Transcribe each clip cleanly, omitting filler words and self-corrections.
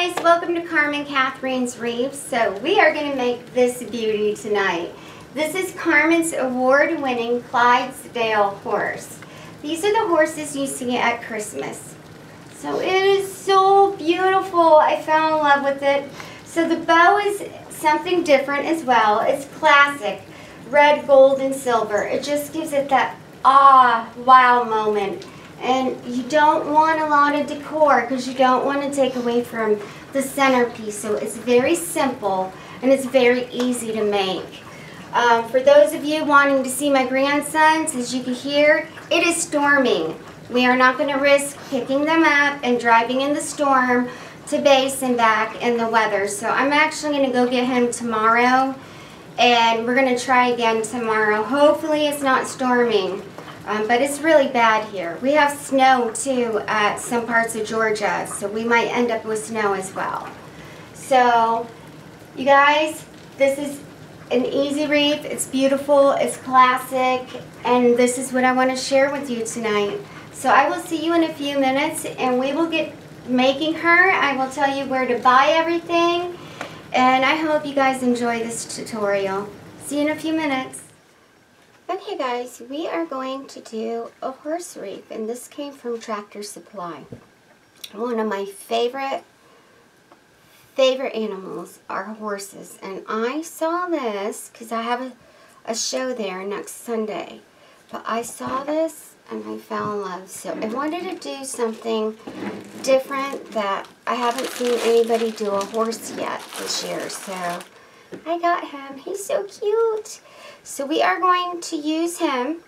guys, welcome to Carmen Katharine's Wreath. So we are going to make this beauty tonight. This is Carmen's award-winning Clydesdale horse. These are the horses you see at Christmas. So it is so beautiful. I fell in love with it. So the bow is something different as well. It's classic, red, gold, and silver. It just gives it that wow moment. And you don't want a lot of decor because you don't want to take away from the centerpiece. So it's very simple and it's very easy to make. For those of you wanting to see my grandsons, as you can hear, it is storming. We are not going to risk picking them up and driving in the storm to base and back in the weather. So I'm actually going to go get him tomorrow and we're going to try again tomorrow. Hopefully it's not storming. But it's really bad here. We have snow too at some parts of Georgia, so we might end up with snow as well. So, you guys, this is an easy wreath. It's beautiful, it's classic, and this is what I want to share with you tonight. So I will see you in a few minutes, and we will get making her. I will tell you where to buy everything, and I hope you guys enjoy this tutorial. See you in a few minutes. Okay guys, we are going to do a horse wreath, and this came from Tractor Supply. One of my favorite animals are horses, and I saw this because I have a show there next Sunday. But I saw this and I fell in love, so I wanted to do something different that I haven't seen anybody do a horse yet this year, so I got him. He's so cute. So we are going to use him.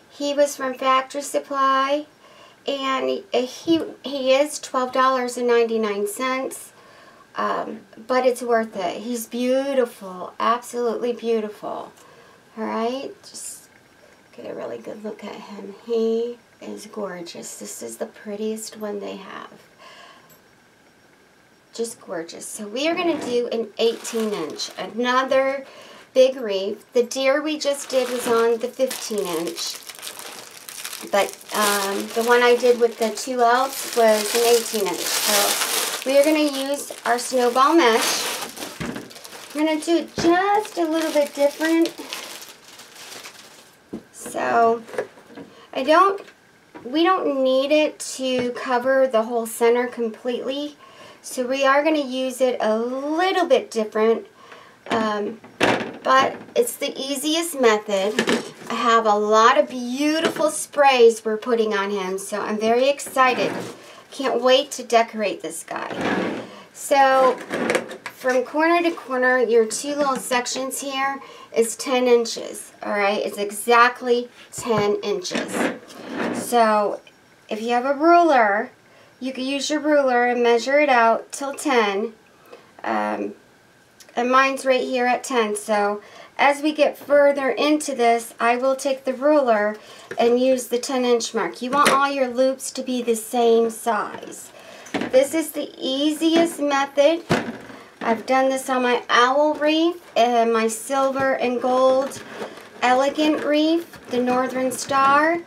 He was from Tractor Supply, and he is $12.99, but it's worth it. He's beautiful, absolutely beautiful. All right, just get a really good look at him. He is gorgeous. This is the prettiest one they have. Just gorgeous. So we are going to do an 18-inch, another big wreath. The deer we just did was on the 15-inch, but the one I did with the 2 elves was an 18-inch. So we are going to use our snowball mesh. I'm going to do it just a little bit different. So we don't need it to cover the whole center completely. So we are going to use it a little bit different. But it's the easiest method. I have a lot of beautiful sprays we're putting on him, so I'm very excited. Can't wait to decorate this guy. So from corner to corner, your 2 little sections here is 10 inches. Alright, it's exactly 10 inches. So if you have a ruler, you can use your ruler and measure it out till 10. And mine's right here at 10, so as we get further into this, I will take the ruler and use the 10-inch mark. You want all your loops to be the same size. This is the easiest method. I've done this on my owl wreath and my silver and gold elegant wreath, the Northern Star.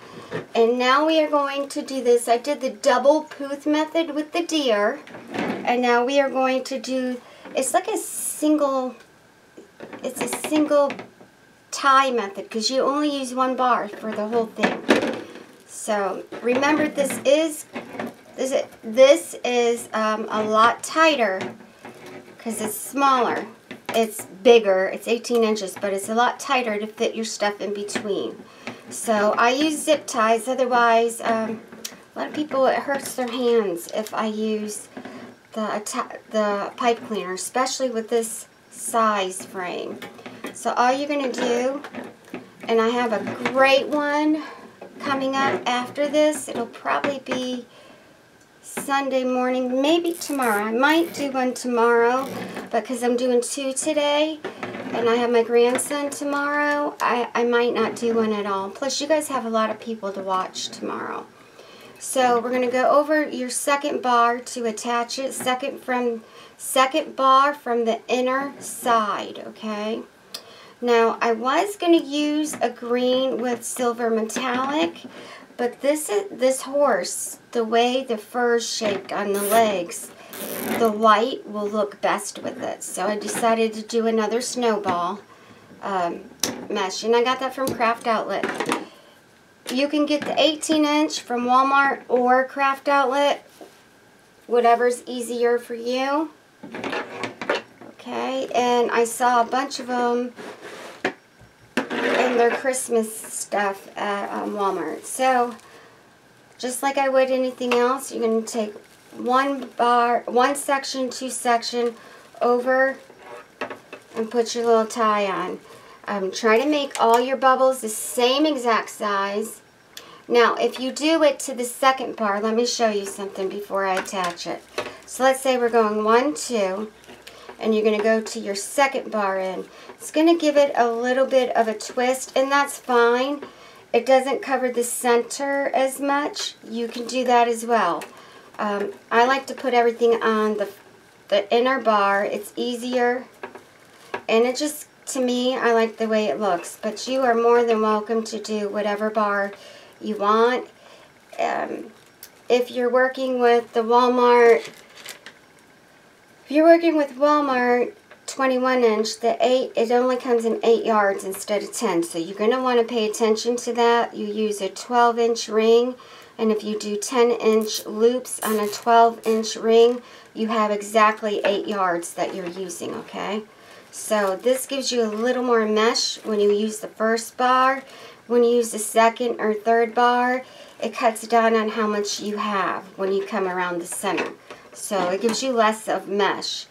And now we are going to do this. I did the double pooth method with the deer, and now we are going to do, it's like a single tie method because you only use 1 bar for the whole thing. So remember, this is a lot tighter because it's smaller. It's bigger. It's 18 inches, but it's a lot tighter to fit your stuff in between. So I use zip ties. Otherwise, a lot of people, it hurts their hands if I use the pipe cleaner, especially with this size frame. So all you're going to do, and I have a great one coming up after this. It'll probably be Sunday morning, maybe tomorrow. I might do one tomorrow because I'm doing 2 today, and I have my grandson tomorrow. I might not do one at all. Plus, you guys have a lot of people to watch tomorrow. So we're going to go over your second bar to attach it. Second bar from the inner side, okay? Now, I was going to use a green with silver metallic, but this horse, the way the fur is shaped on the legs, the white will look best with it. So I decided to do another snowball mesh, and I got that from Craft Outlet. You can get the 18-inch from Walmart or Craft Outlet, whatever's easier for you. Okay, and I saw a bunch of them in their Christmas stuff at Walmart. So just like I would anything else, you're going to take one section, two section over and put your little tie on. Try to make all your bubbles the same exact size. Now, if you do it to the second bar, let me show you something before I attach it. So let's say we're going 1, 2, and you're going to go to your second bar in. It's going to give it a little bit of a twist, and that's fine. It doesn't cover the center as much. You can do that as well. I like to put everything on the inner bar. It's easier, and it just, to me, I like the way it looks. But you are more than welcome to do whatever bar you want. If you're working with the Walmart, 21-inch, it only comes in 8 yards instead of 10. So you're going to want to pay attention to that. You use a 12-inch ring, and if you do 10-inch loops on a 12-inch ring, you have exactly 8 yards that you're using, okay? So this gives you a little more mesh when you use the first bar. When you use the second or third bar, it cuts down on how much you have when you come around the center. So it gives you less of mesh.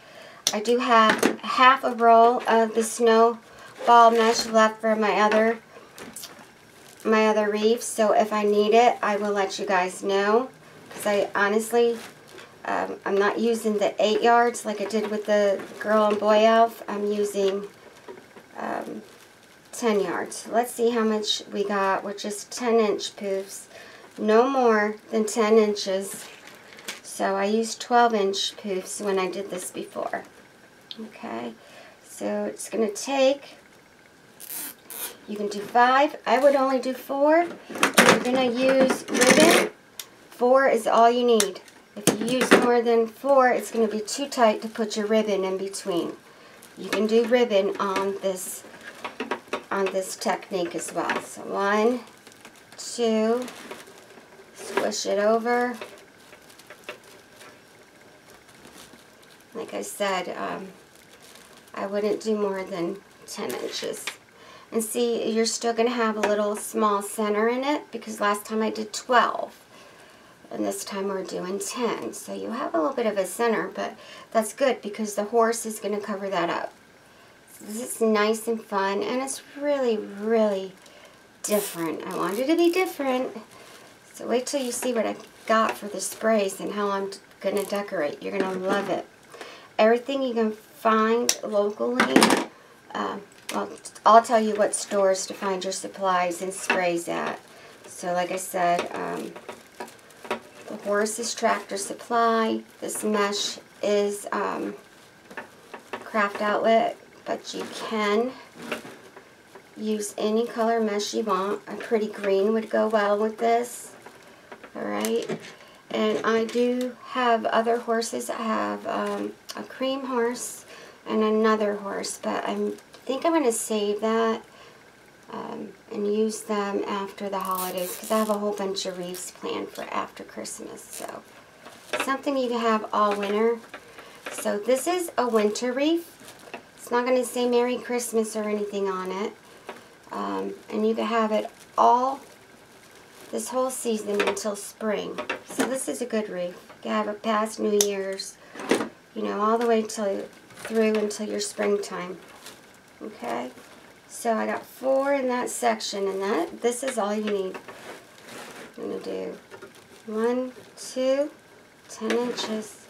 I do have half a roll of the snowball mesh left for my other wreath. So if I need it, I will let you guys know. Because I honestly, I'm not using the 8 yards like I did with the girl and boy elf. I'm using 10 yards. Let's see how much we got with just 10-inch poofs. No more than 10 inches. So I used 12-inch poofs when I did this before. Okay, so it's going to take, you can do 5. I would only do 4. If you're going to use ribbon, 4 is all you need. If you use more than 4, it's going to be too tight to put your ribbon in between. You can do ribbon on this technique as well. So 1, 2, squish it over. Like I said, I wouldn't do more than 10 inches. And see, you're still going to have a little small center in it because last time I did 12. And this time we're doing 10. So you have a little bit of a center, but that's good because the horse is going to cover that up. So this is nice and fun, and it's really, really different. I wanted it to be different. So wait till you see what I got for the sprays and how I'm going to decorate. You're going to love it. Everything you can find locally. Well, I'll tell you what stores to find your supplies and sprays at. So like I said, the Horse's Tractor Supply. This mesh is Craft Outlet, but you can use any color mesh you want. A pretty green would go well with this. Alright. And I do have other horses. I have a cream horse and another horse, but I think I'm going to save that and use them after the holidays because I have a whole bunch of wreaths planned for after Christmas. So something you can have all winter. So this is a winter wreath. It's not going to say Merry Christmas or anything on it. And you can have it all this whole season until spring. So this is a good wreath. You can have it past New Year's, you know, all the way through until your springtime. Okay? So I got 4 in that section, and this is all you need. I'm going to do 1, 2, 10 inches,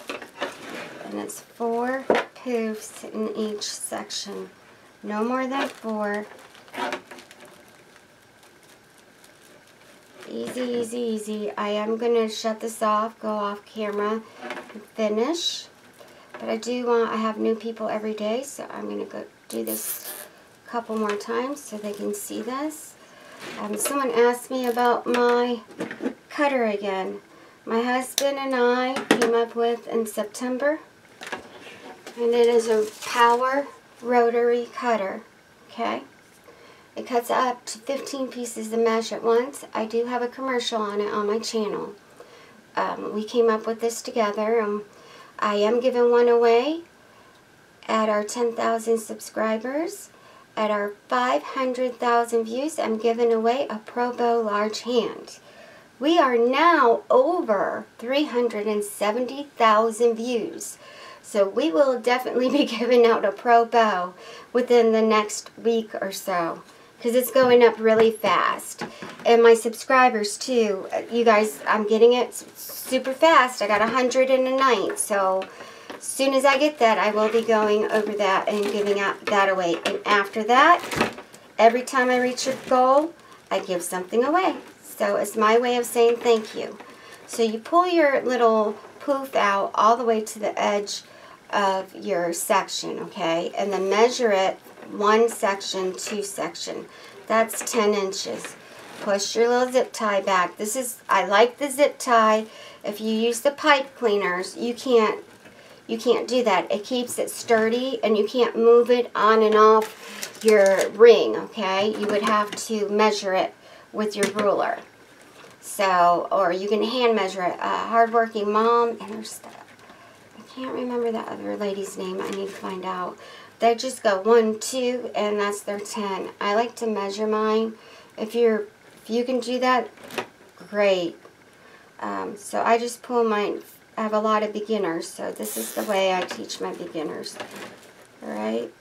and it's 4 poofs in each section. No more than 4. Easy, easy, easy. I am going to shut this off, go off camera, and finish. But I have new people every day, so I'm going to go do this a couple more times so they can see this. Someone asked me about my cutter again. my husband and I came up with in September. And it is a power rotary cutter, okay? It cuts up to 15 pieces of mesh at once. I do have a commercial on it on my channel. We came up with this together. I am giving one away at our 10,000 subscribers. At our 500,000 views, I'm giving away a Pro Bow large hand. We are now over 370,000 views. So we will definitely be giving out a Pro Bow within the next week or so, because it's going up really fast. And my subscribers too, you guys, I'm getting it super fast. I got 100 in a night, so as soon as I get that, I will be going over that and giving out that away. And after that, every time I reach a goal, I give something away. So it's my way of saying thank you. So you pull your little poof out all the way to the edge of your section, okay? And then measure it 1 section, 2 section. That's 10 inches. Push your little zip tie back. I like the zip tie. If you use the pipe cleaners, you can't do that. It keeps it sturdy and you can't move it on and off your ring, okay? You would have to measure it with your ruler. So, or you can hand measure it. Hardworking mom, and there's I can't remember that other lady's name. I need to find out. They just go 1, 2, and that's their 10. I like to measure mine. If you can do that, great. So I just pull mine. I have a lot of beginners, so this is the way I teach my beginners. Alright?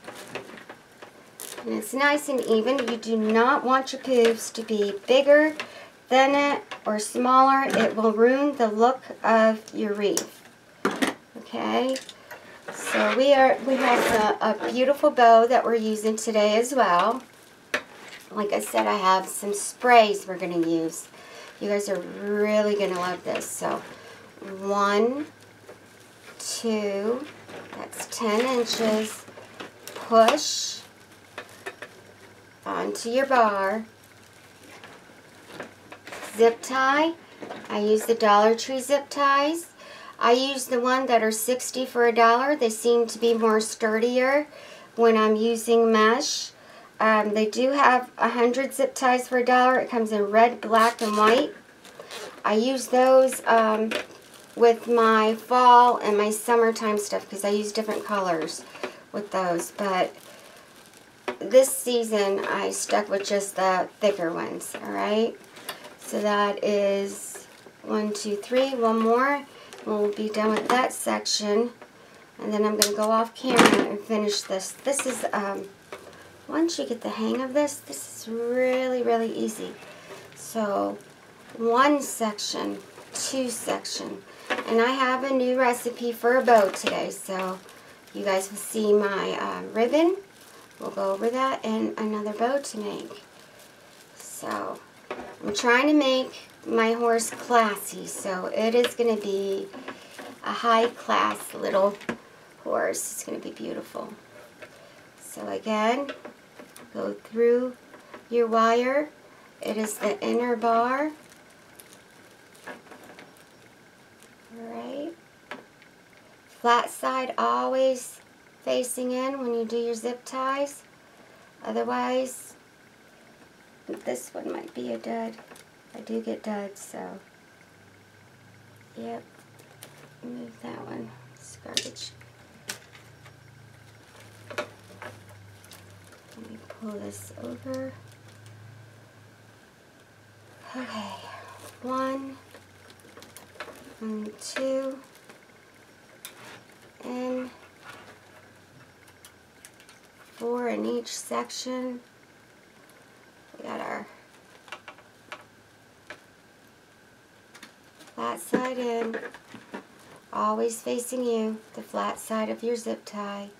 And it's nice and even. You do not want your poofs to be bigger than it or smaller. It will ruin the look of your wreath. Okay? So we have a beautiful bow that we're using today as well. Like I said, I have some sprays we're going to use. You guys are really going to love this. So 1, 2, that's 10 inches. Push onto your bar. Zip tie. I use the Dollar Tree zip ties. I use the one that are 60 for $1. They seem to be more sturdier when I'm using mesh. They do have 100 zip ties for $1. It comes in red, black, and white. I use those with my fall and my summertime stuff because I use different colors with those. But this season I stuck with just the thicker ones. Alright? So that is 1, 2, 3. One more. We'll be done with that section. And then I'm going to go off camera and finish this. This is, once you get the hang of this, this is really, really easy. So, 1 section, 2 section. And I have a new recipe for a bow today. So, you guys will see my ribbon. We'll go over that and another bow to make. So, I'm trying to make my horse classy, so it is going to be a high-class little horse. It's going to be beautiful. So again, go through your wire. It is the inner bar. Alright. Flat side always facing in when you do your zip ties. Otherwise, this one might be a dud. I do get duds, so yep. Move that one. It's garbage. Let me pull this over. Okay. 1 and 2 and 4 in each section. We got our flat side in, always facing you, the flat side of your zip tie.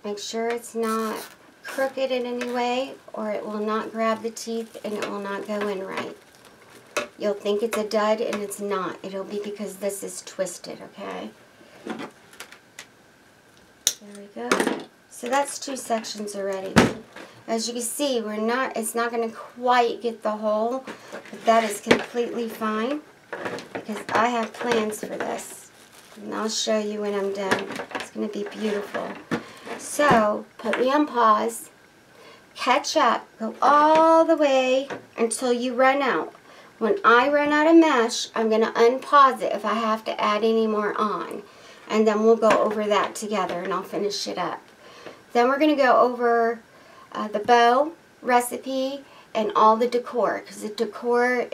Make sure it's not crooked in any way or it will not grab the teeth and it will not go in right. You'll think it's a dud and it's not. It'll be because this is twisted, okay? There we go. So that's 2 sections already. As you can see, it's not going to quite get the hole, but that is completely fine. because I have plans for this. And I'll show you when I'm done. It's going to be beautiful. So, put me on pause. Catch up. Go all the way until you run out. When I run out of mesh, I'm going to unpause it if I have to add any more on. And then we'll go over that together and I'll finish it up. Then we're going to go over the bow recipe and all the decor. Because the decor,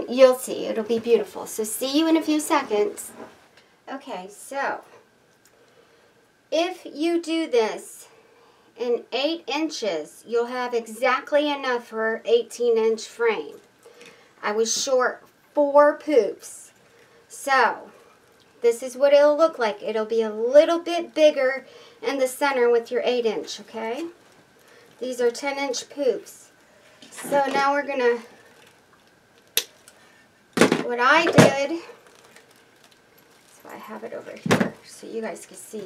you'll see, it'll be beautiful. So see you in a few seconds. Okay, so if you do this in 8 inches, you'll have exactly enough for an 18-inch frame. I was short 4 poops. So this is what it'll look like. It'll be a little bit bigger in the center with your 8-inch, okay? These are 10-inch poops. So now we're gonna, what I did, so I have it over here so you guys can see.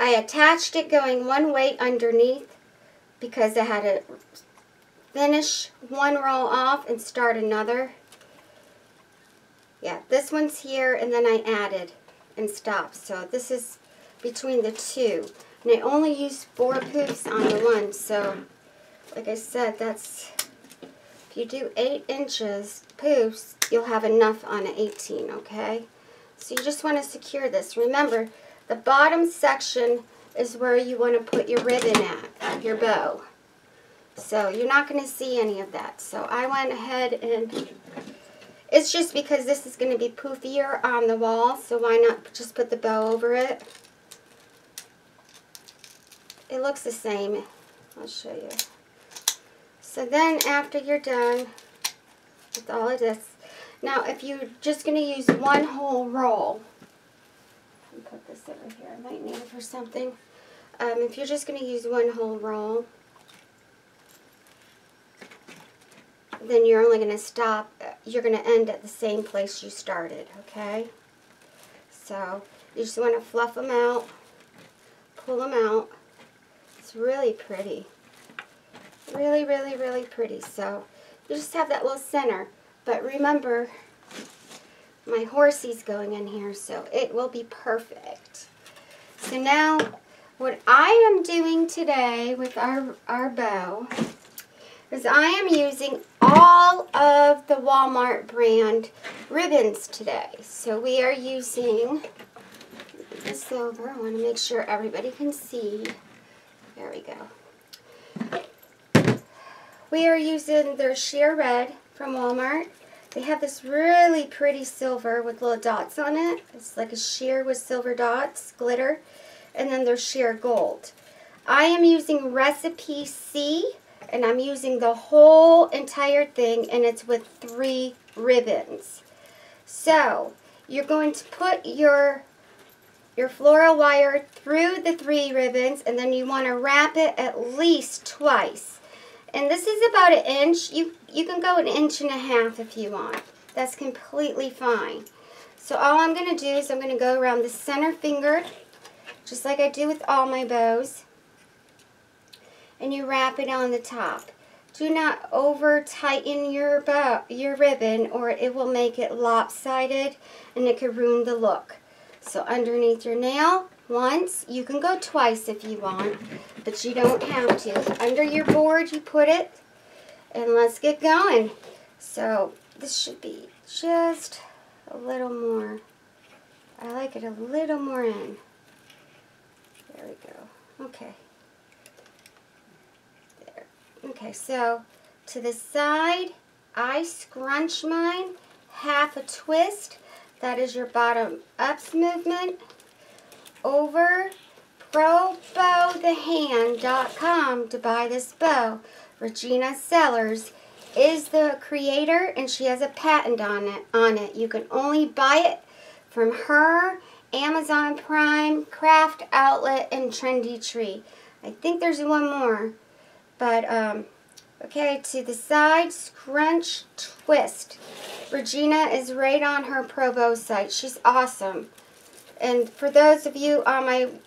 I attached it going one weight underneath because I had to finish one roll off and start another. Yeah, this one's here and then I added and stopped. So this is between the two. And I only used 4 poops on the one. So like I said, that's, if you do 8 inches poops, you'll have enough on an 18, okay? So you just want to secure this. Remember, the bottom section is where you want to put your ribbon at, your bow. So you're not going to see any of that. So I went ahead and, it's just because this is going to be poofier on the wall, so why not just put the bow over it? It looks the same. I'll show you. So then after you're done with all of this, now if you're just going to use one whole roll, let me put this over here, I might need it for something. If you're just going to use one whole roll, then you're only going to stop, you're going to end at the same place you started, okay? So you just want to fluff them out, pull them out. It's really pretty. Really, really, really pretty. So you just have that little center. But remember, my horsey's going in here, so it will be perfect. So now, what I am doing today with our bow is I am using all of the Walmart brand ribbons today. So we are using the silver. I want to make sure everybody can see. There we go. We are using their sheer red from Walmart. They have this really pretty silver with little dots on it. It's like a sheer with silver dots, glitter. And then there's sheer gold. I am using Recipe C, and I'm using the whole entire thing, and it's with 3 ribbons. So you're going to put your floral wire through the 3 ribbons, and then you want to wrap it at least twice. And this is about 1 inch. You can go 1.5 inches if you want. That's completely fine. So all I'm going to do is I'm going to go around the center finger, just like I do with all my bows. And you wrap it on the top. Do not over tighten your ribbon, or it will make it lopsided and it could ruin the look. So underneath your nail, once, you can go twice if you want, but you don't have to. Under your board you put it, and let's get going. So this should be just a little more. I like it a little more in. There we go. Okay. There. Okay, so to the side, I scrunch mine, half a twist. That is your bottom ups movement. Over ProBowTheHand.com to buy this bow. Regina Sellers is the creator, and she has a patent on it. You can only buy it from her, Amazon Prime, Craft Outlet, and Trendy Tree. I think there's one more. But, okay, to the side, scrunch, twist. Regina is right on her ProBow site. She's awesome. And for those of you on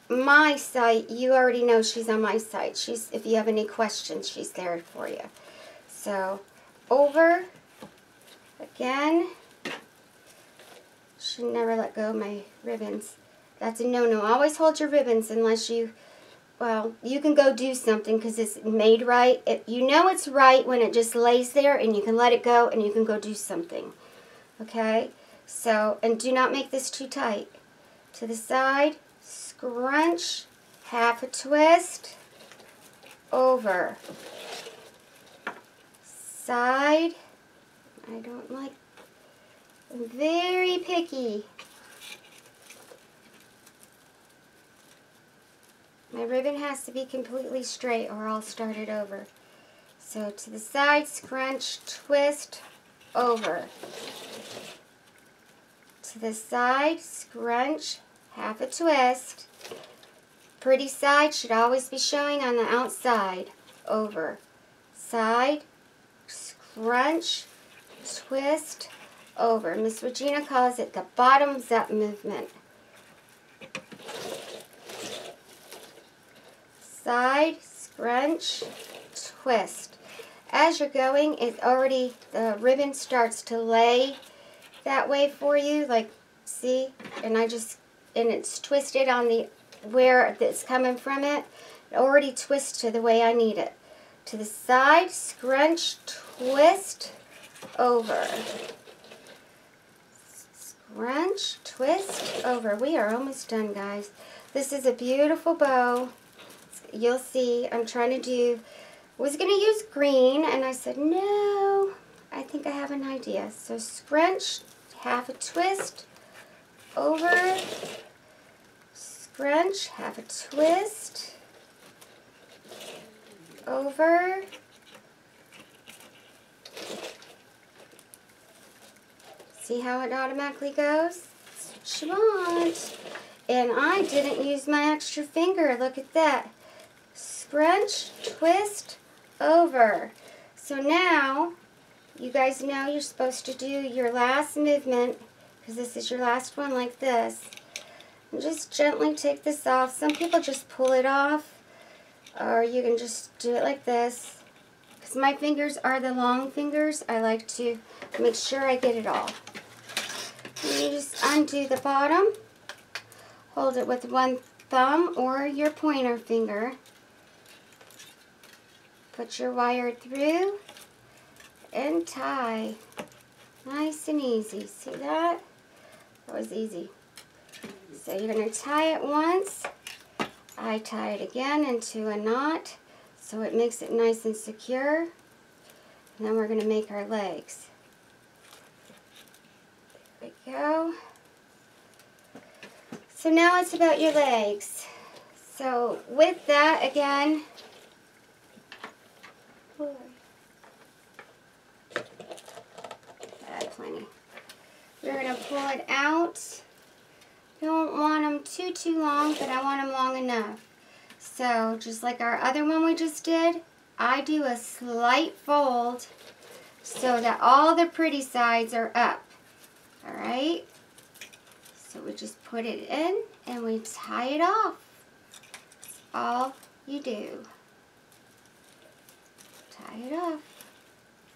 my site, you already know she's on my site. If you have any questions, she's there for you. So, over Again, should never let go of my ribbons. That's a no-no. Always hold your ribbons unless you, well, you can go do something because it's made right. You know it's right when it just lays there and you can let it go and you can go do something. Okay? So, and do not make this too tight. To the side, scrunch, half a twist, over, side. I don't like, I'm very picky. My ribbon has to be completely straight or I'll start it over. So to the side, scrunch, twist, over. To the side, scrunch, half a twist. Pretty side should always be showing on the outside. Over. Side, scrunch, twist, over. Miss Regina calls it the bottoms up movement. Side, scrunch, twist. As you're going, it's already, the ribbon starts to lay that way for you, like, see? And it's twisted on the, where it's coming from it. It already twists to the way I need it. To the side, scrunch, twist, over. Scrunch, twist, over. We are almost done, guys. This is a beautiful bow. You'll see, I'm trying to do, was going to use green, and I said, no, I think I have an idea. So scrunch, half a twist, over, scrunch, half a twist, over, see how it automatically goes? That's what you want. And I didn't use my extra finger. Look at that. Scrunch, twist, over. So now, you guys know you're supposed to do your last movement, because this is your last one, like this. And just gently take this off. Some people just pull it off, or you can just do it like this. Because my fingers are the long fingers, I like to make sure I get it all. And you just undo the bottom. Hold it with one thumb or your pointer finger. Put your wire through and tie. Nice and easy. See that? That was easy. So you're going to tie it once. I tie it again into a knot so it makes it nice and secure. And then we're going to make our legs. There we go. So now it's about your legs. So with that, again, plenty. We're going to pull it out. Don't want them too long, but I want them long enough. So just like our other one we just did, I do a slight fold so that all the pretty sides are up. Alright? So we just put it in and we tie it off. That's all you do. Tie it off.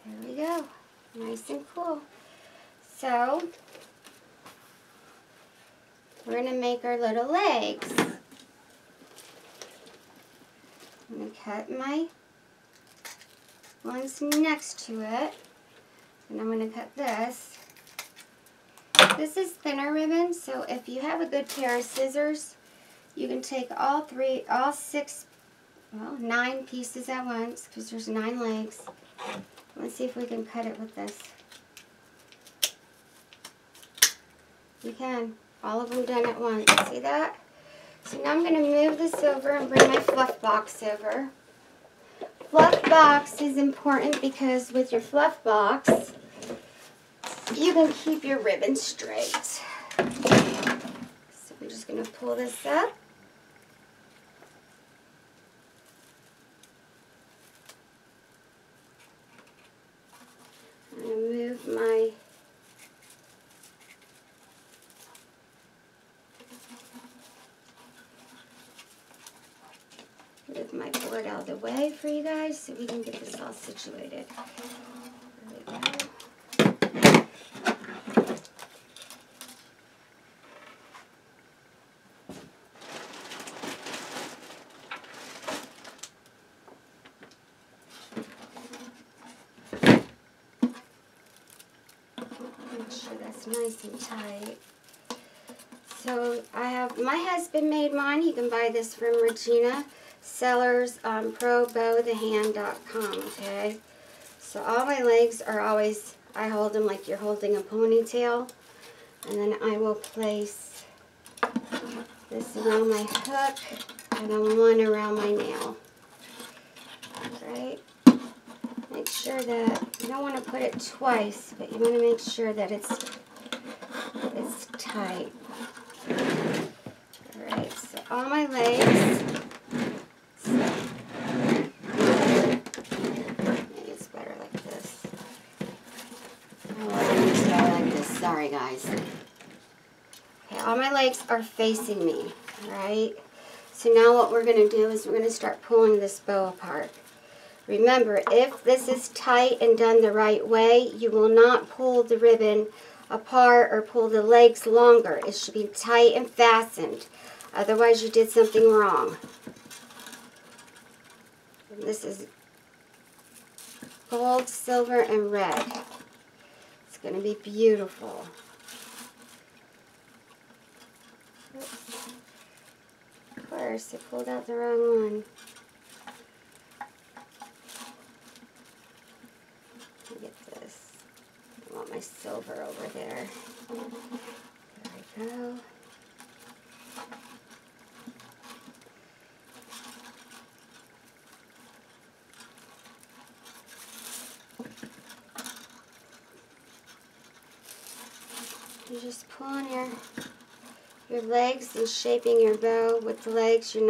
There we go. Nice and cool. So, we're going to make our little legs. I'm going to cut my ones next to it. And I'm going to cut this. This is thinner ribbon, so if you have a good pair of scissors, you can take all 9 pieces at once, because there's 9 legs. Let's see if we can cut it with this. You can. All of them done at once. See that? So now I'm going to move this over and bring my fluff box over. Fluff box is important because with your fluff box, you can keep your ribbon straight. So I'm just going to pull this up. I'm going to move my board out of the way for you guys so we can get this all situated. There we go. sure that's nice and tight. So I have, my husband made mine. You can buy this from Regina Sellers on ProBowTheHand.com, okay? So all my legs are always, I hold them like you're holding a ponytail. And then I will place this around my hook and then one around my nail. Alright? Make sure that, you don't want to put it twice, but you want to make sure that it's tight. Alright, so all my legs, maybe it's better like this. Oh, it's better like this. Sorry guys. Okay, all my legs are facing me, alright? So now what we're going to do is we're going to start pulling this bow apart. Remember, if this is tight and done the right way, you will not pull the ribbon apart or pull the legs longer. It should be tight and fastened. Otherwise, you did something wrong. And this is gold, silver, and red. It's going to be beautiful. Oops. Of course, I pulled out the wrong one. Get this. I want my silver over there. There we go. You're just pulling your legs and shaping your bow with the legs. I'm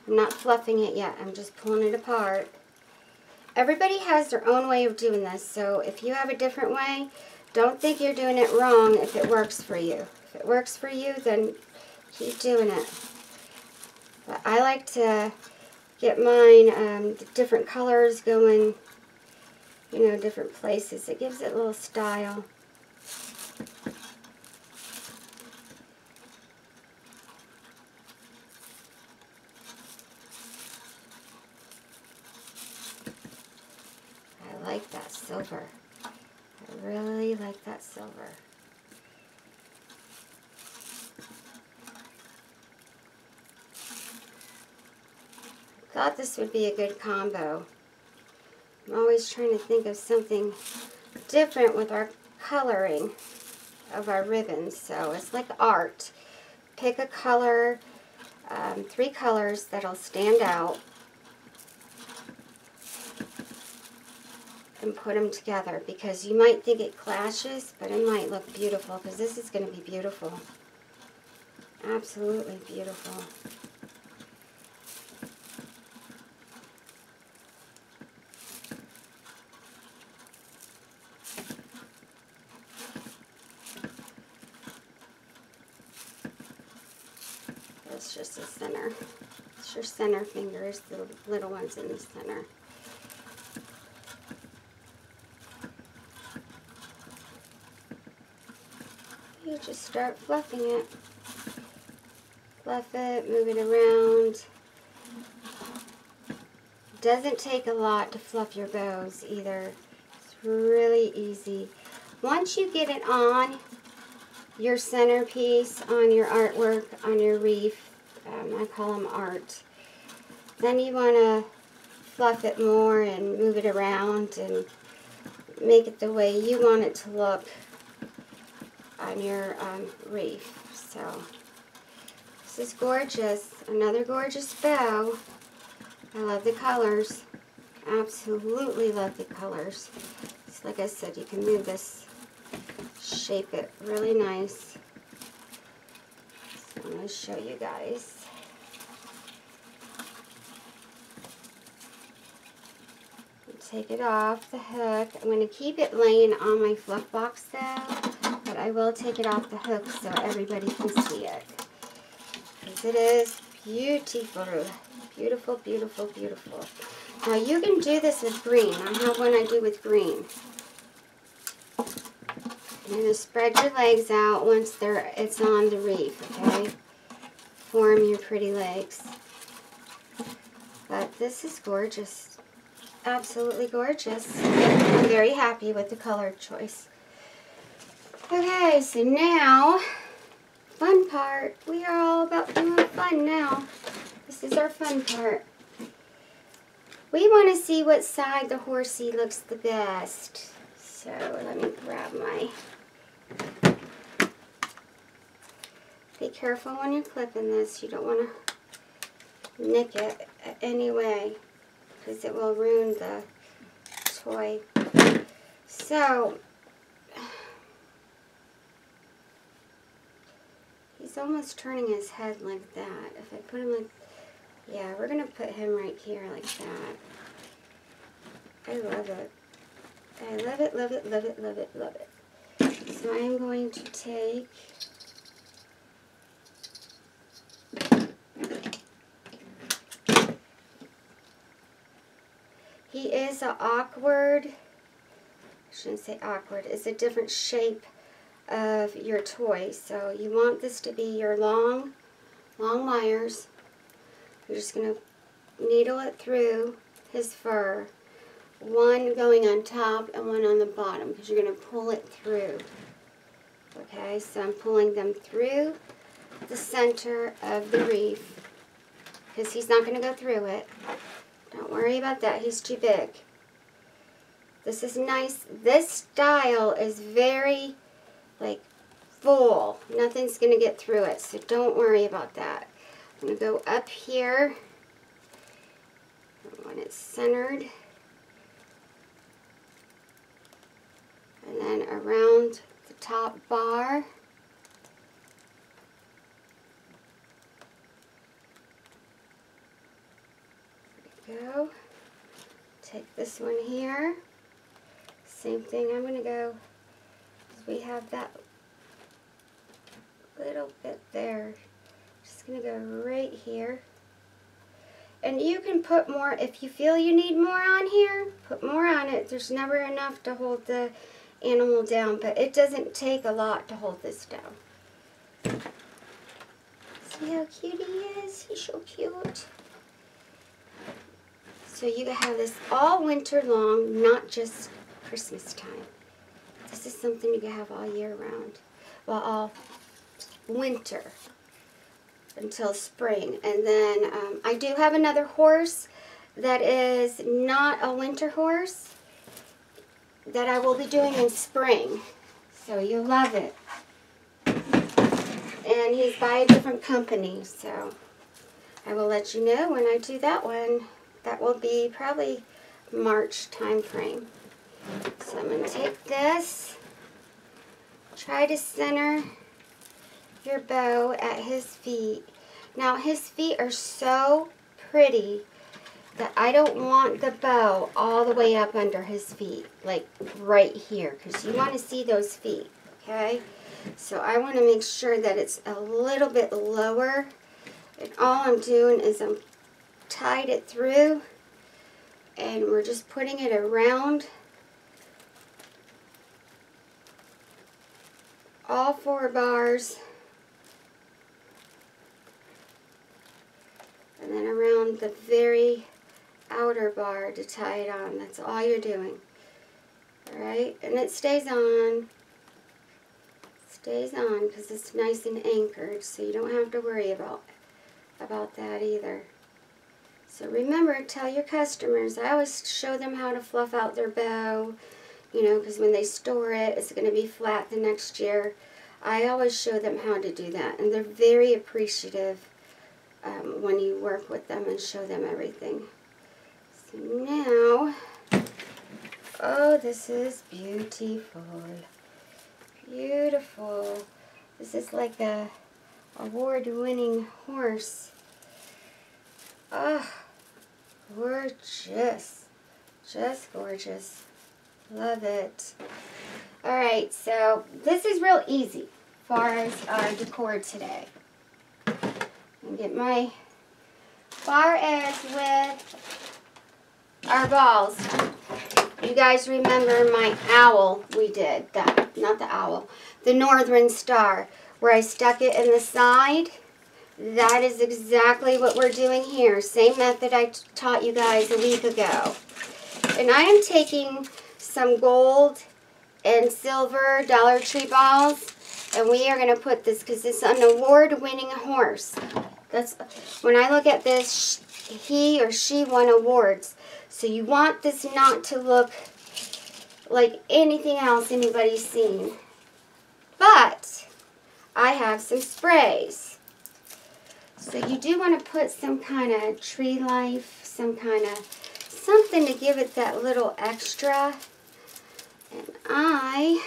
not fluffing it yet. I'm just pulling it apart. Everybody has their own way of doing this, so if you have a different way, don't think you're doing it wrong if it works for you. If it works for you, then keep doing it. But I like to get mine different colors going, you know, different places. It gives it a little style. I like that silver. I really like that silver. I thought this would be a good combo. I'm always trying to think of something different with our coloring of our ribbons. So it's like art. Pick a color, 3 colors that'll stand out, and put them together, because you might think it clashes, but it might look beautiful, because this is going to be beautiful. Absolutely beautiful. That's just the center. It's your center fingers, the little ones in the center. You just start fluffing it. Fluff it, move it around. Doesn't take a lot to fluff your bows either. It's really easy. Once you get it on your centerpiece, on your artwork, on your wreath, I call them art, then you want to fluff it more and move it around and make it the way you want it to look on your wreath. So this is gorgeous. Another gorgeous bow. I love the colors. Absolutely love the colors. Just like I said, you can move this, shape it really nice. So I'm going to show you guys. Take it off the hook. I'm going to keep it laying on my fluff box though, but I will take it off the hook so everybody can see it. Because it is beautiful. Beautiful, beautiful, beautiful. Now you can do this with green. I have one I do with green. You're going to spread your legs out once it's on the wreath, okay? Form your pretty legs. But this is gorgeous. Absolutely gorgeous. I'm very happy with the color choice. Okay, so now, fun part. We are all about doing fun now. This is our fun part. We want to see what side the horsey looks the best. So let me grab my... Be careful when you're clipping this. You don't want to nick it any way, because it will ruin the toy. So, he's almost turning his head like that. If I put him like, yeah, we're going to put him right here like that. I love it. I love it, love it, love it, love it, love it. So I am going to take... He is I shouldn't say awkward, it's a different shape of your toy. So you want this to be your long wires. You're just going to needle it through his fur. One going on top and one on the bottom, because you're going to pull it through. Okay, so I'm pulling them through the center of the wreath, because he's not going to go through it. Don't worry about that. He's too big. This is nice. This style is very, like, full. Nothing's going to get through it, so don't worry about that. I'm going to go up here when it's centered. And then around the top bar. Go. Take this one here. Same thing. I'm going to go, we have that little bit there. Just going to go right here. And you can put more, if you feel you need more on here, put more on it. There's never enough to hold the animal down, but it doesn't take a lot to hold this down. See how cute he is? He's so cute. So you can have this all winter long, not just Christmas time. This is something you can have all year round. Well, all winter until spring. And then I do have another horse that is not a winter horse that I will be doing in spring. So you'll love it. And he's by a different company, so I will let you know when I do that one. That will be probably March time frame. So I'm going to take this, try to center your bow at his feet. Now his feet are so pretty that I don't want the bow all the way up under his feet, like right here, because you want to see those feet, okay? So I want to make sure that it's a little bit lower, and all I'm doing is I'm tied it through, and we're just putting it around all 4 bars, and then around the very outer bar to tie it on. That's all you're doing. Alright, and it stays on. Stays on because it's nice and anchored, so you don't have to worry about that either. So remember, tell your customers, I always show them how to fluff out their bow, you know, because when they store it, it's going to be flat the next year. I always show them how to do that, and they're very appreciative when you work with them and show them everything. So now, oh, this is beautiful. Beautiful. This is like a award-winning horse. Oh, gorgeous. Just gorgeous. Love it. Alright, so this is real easy as far as our decor today. And get my far as with our balls. You guys remember my owl we did, not the owl, the Northern Star, where I stuck it in the side. That is exactly what we're doing here. Same method I taught you guys a week ago. And I am taking some gold and silver Dollar Tree balls. And we are going to put this, because it's an award-winning horse. That's, when I look at this, he or she won awards. So you want this not to look like anything else anybody's seen. But I have some sprays. So you do want to put some kind of tree life, some kind of something to give it that little extra. And I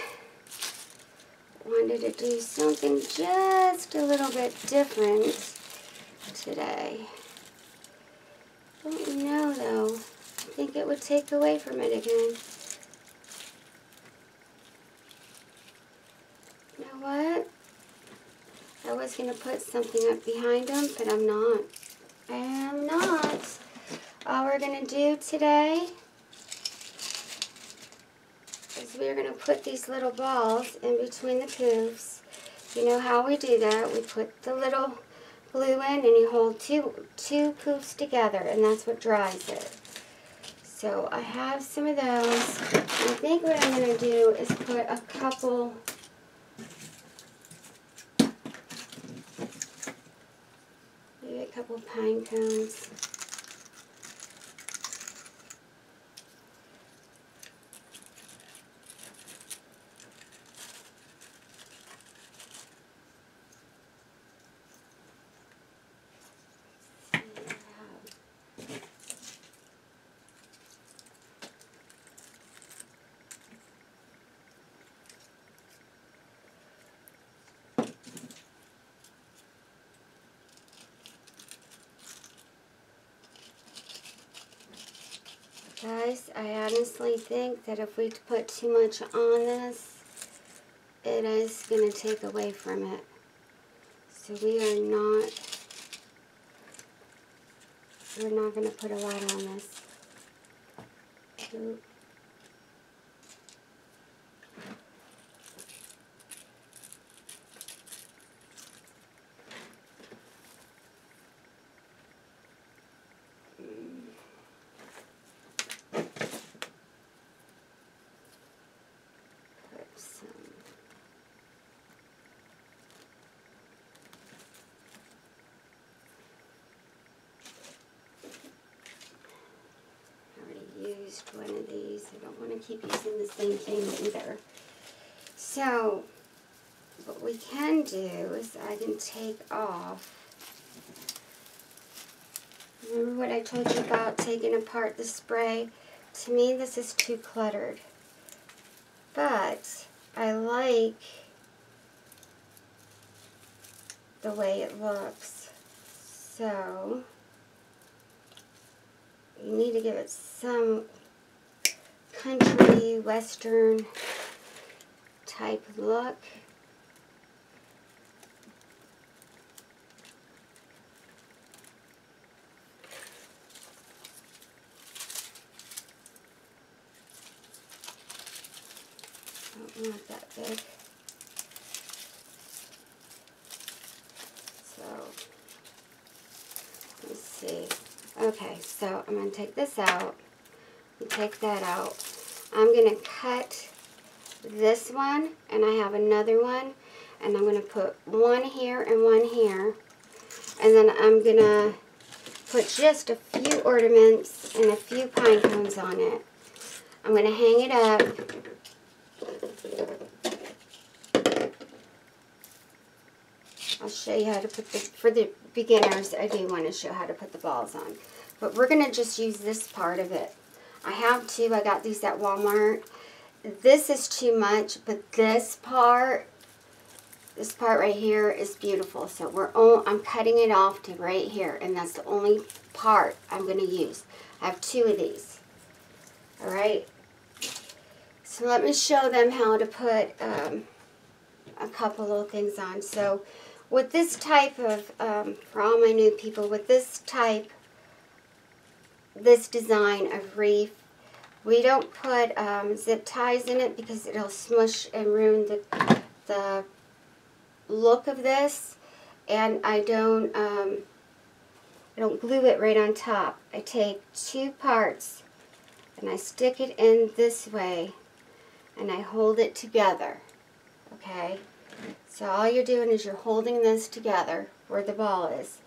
wanted to do something just a little bit different today. Don't know though. I think it would take away from it again. You know what? I was going to put something up behind them, but I'm not. I am not. All we're going to do today is we're going to put these little balls in between the poofs. You know how we do that. We put the little glue in and you hold two poofs together, and that's what dries it. So I have some of those. And I think what I'm going to do is put a couple pine cones. Guys, I honestly think that if we put too much on this, it is going to take away from it. So we're not going to put a lot on this. Oop. Used one of these. I don't want to keep using the same thing either. So what we can do is I can take off. Remember what I told you about taking apart the spray? To me this is too cluttered. But I like the way it looks. So you need to give it some country, western type look. Don't want that big. So, let's see. Okay, so I'm going to take this out and take that out. I'm going to cut this one, and I have another one, and I'm going to put one here and one here. And then I'm going to put just a few ornaments and a few pine cones on it. I'm going to hang it up. I'll show you how to put for the beginners, I do want to show how to put the balls on. But we're going to just use this part of it. I have two. I got these at Walmart. This is too much, but this part right here is beautiful. So I'm cutting it off to right here, and that's the only part I'm going to use. I have two of these. All right. So let me show them how to put a couple little things on. So with this type of, for all my new people, with this design of wreath, we don't put zip ties in it because it'll smush and ruin the look of this. And I don't glue it right on top. I take two parts and I stick it in this way, and I hold it together, okay? So all you're doing is you're holding this together where the ball is,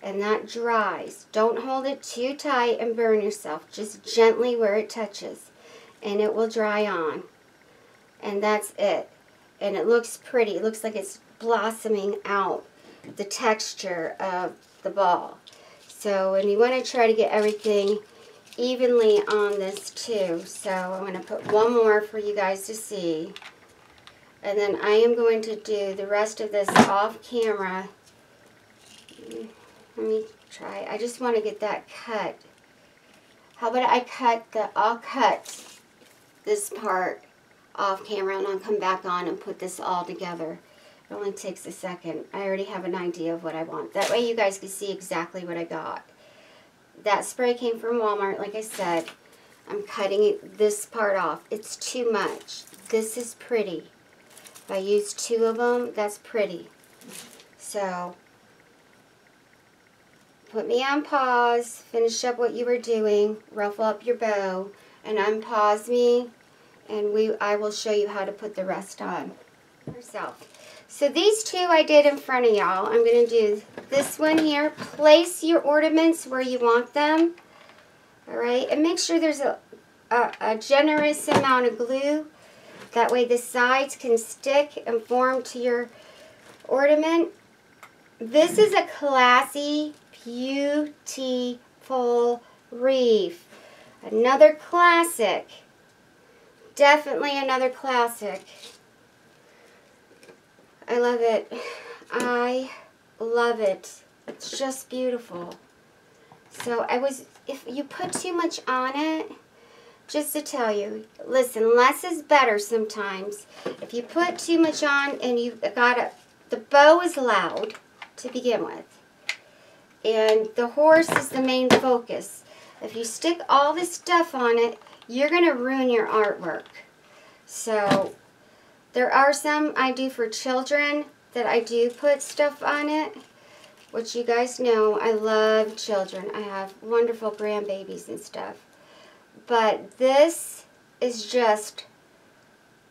and that dries. Don't hold it too tight and burn yourself, just gently where it touches, and it will dry on. And that's it. And it looks pretty. It looks like it's blossoming out the texture of the ball. So, and you want to try to get everything evenly on this too. So I'm going to put one more for you guys to see. And then I am going to do the rest of this off camera. Let me try. I just want to get that cut. How about I'll cut this part off camera and I'll come back on and put this all together. It only takes a second. I already have an idea of what I want. That way you guys can see exactly what I got. That spray came from Walmart, like I said. I'm cutting this part off. It's too much. This is pretty. If I use 2 of them, that's pretty. So, put me on pause, finish up what you were doing, ruffle up your bow, and unpause me, and I will show you how to put the rest on yourself. So these 2 I did in front of y'all. I'm going to do this one here. Place your ornaments where you want them. Alright, and make sure there's a generous amount of glue. That way the sides can stick and form to your ornament. This is a classy, beautiful wreath. Another classic. Definitely another classic. I love it. I love it. It's just beautiful. So if you put too much on it, just to tell you, listen, less is better sometimes. If you put too much on and the bow is loud to begin with. And the horse is the main focus. If you stick all this stuff on it, you're going to ruin your artwork. So, there are some I do for children that I do put stuff on it, which you guys know I love children. I have wonderful grandbabies and stuff. But this is just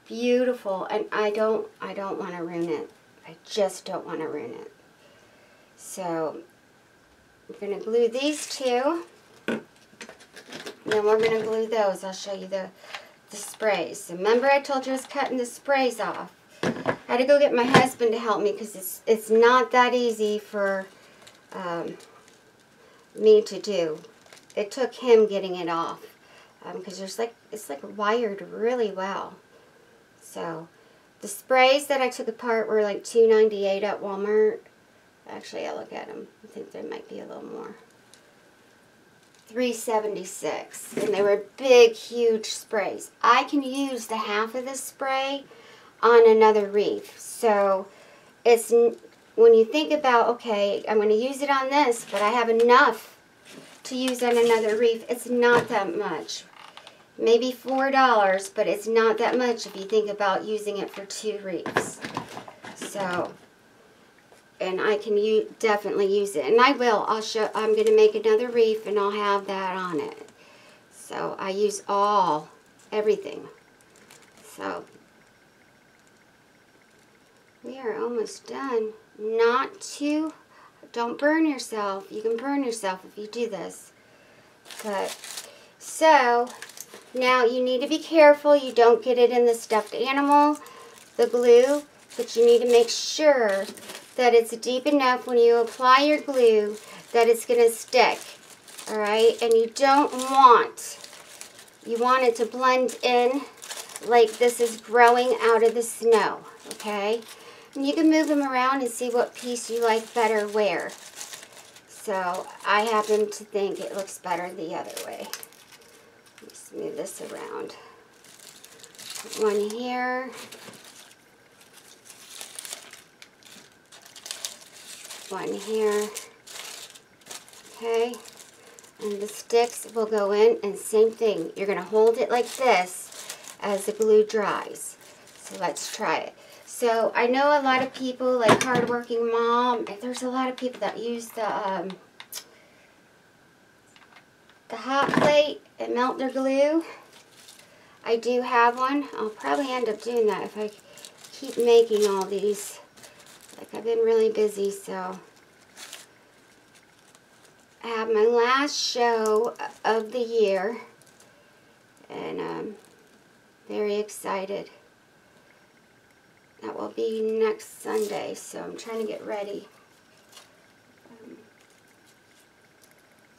beautiful, and I don't want to ruin it. I just don't want to ruin it. So, we're going to glue these 2. And then we're going to glue those. I'll show you the sprays. Remember I told you I was cutting the sprays off. I had to go get my husband to help me because it's not that easy for me to do. It took him getting it off because it's like wired really well. So the sprays that I took apart were like $2.98 at Walmart. Actually, I'll look at them. I think there might be a little more. $3.76, and they were big, huge sprays. I can use the half of this spray on another wreath. So it's when you think about, okay, I'm going to use it on this, but I have enough to use on another wreath. It's not that much. Maybe $4, but it's not that much if you think about using it for 2 wreaths. So, and I can definitely use it. And I will. I'm going to make another wreath and I'll have that on it. So I use everything. So we are almost done. Don't burn yourself. You can burn yourself if you do this. But, so now you need to be careful you don't get it in the stuffed animal, the glue, but you need to make sure that it's deep enough when you apply your glue that it's going to stick, all right? And you want it to blend in like this is growing out of the snow, okay? And you can move them around and see what piece you like better where. So I happen to think it looks better the other way. Let's move this around. One here. One here. Okay. And the sticks will go in, and same thing. You're going to hold it like this as the glue dries. So let's try it. So I know a lot of people, like hardworking mom, there's a lot of people that use the hot plate and melt their glue. I do have one. I'll probably end up doing that if I keep making all these. Like, I've been really busy, so. I have my last show of the year, and I'm very excited. That will be next Sunday, so I'm trying to get ready.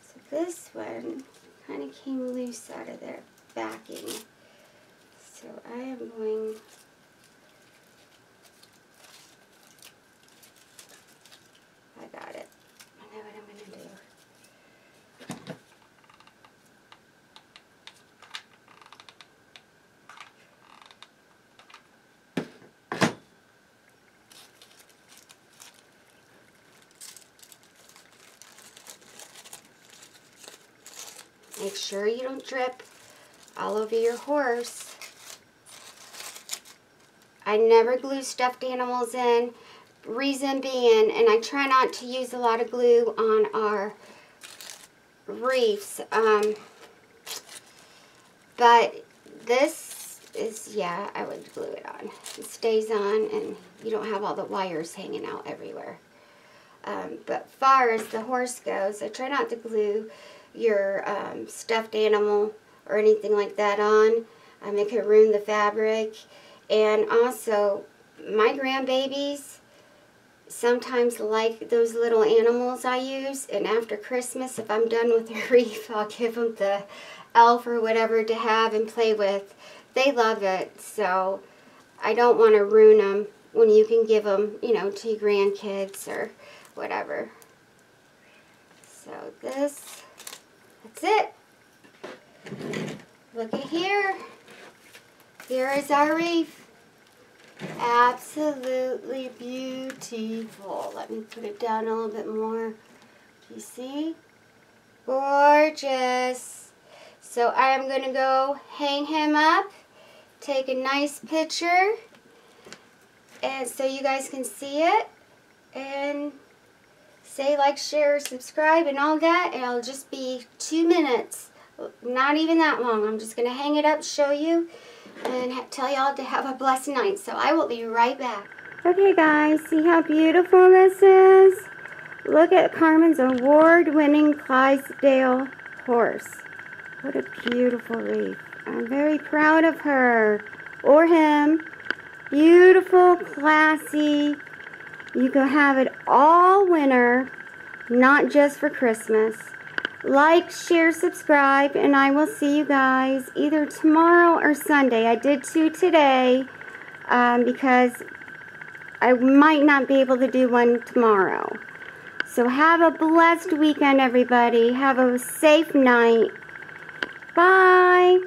So this one kind of came loose out of their backing. So I am going I got it. I know what I'm going to do. Make sure you don't drip all over your horse. I never glue stuffed animals in. Reason being, and I try not to use a lot of glue on our wreaths. But this is, yeah, I would glue it on. It stays on and you don't have all the wires hanging out everywhere. But far as the horse goes, I try not to glue your stuffed animal or anything like that on. It could ruin the fabric. And also, my grandbabies sometimes like those little animals I use. And after Christmas, if I'm done with the wreath, I'll give them the elf or whatever to have and play with. They love it, so I don't want to ruin them when you can give them, you know, to your grandkids or whatever. So that's it. Look at here. Here is our wreath. Absolutely beautiful. Let me put it down a little bit more. You see? Gorgeous. So I am going to go hang him up, take a nice picture, and so you guys can see it, and say like, share, subscribe, and all that. It'll just be 2 minutes, not even that long. I'm just going to hang it up, show you, and tell y'all to have a blessed night. So I will be right back. Okay guys, see how beautiful this is? Look at Carmen's award-winning Clydesdale horse. What a beautiful wreath. I'm very proud of her. Or him. Beautiful, classy. You can have it all winter, not just for Christmas. Like, share, subscribe, and I will see you guys either tomorrow or Sunday. I did 2 today because I might not be able to do one tomorrow. So have a blessed weekend, everybody. Have a safe night. Bye.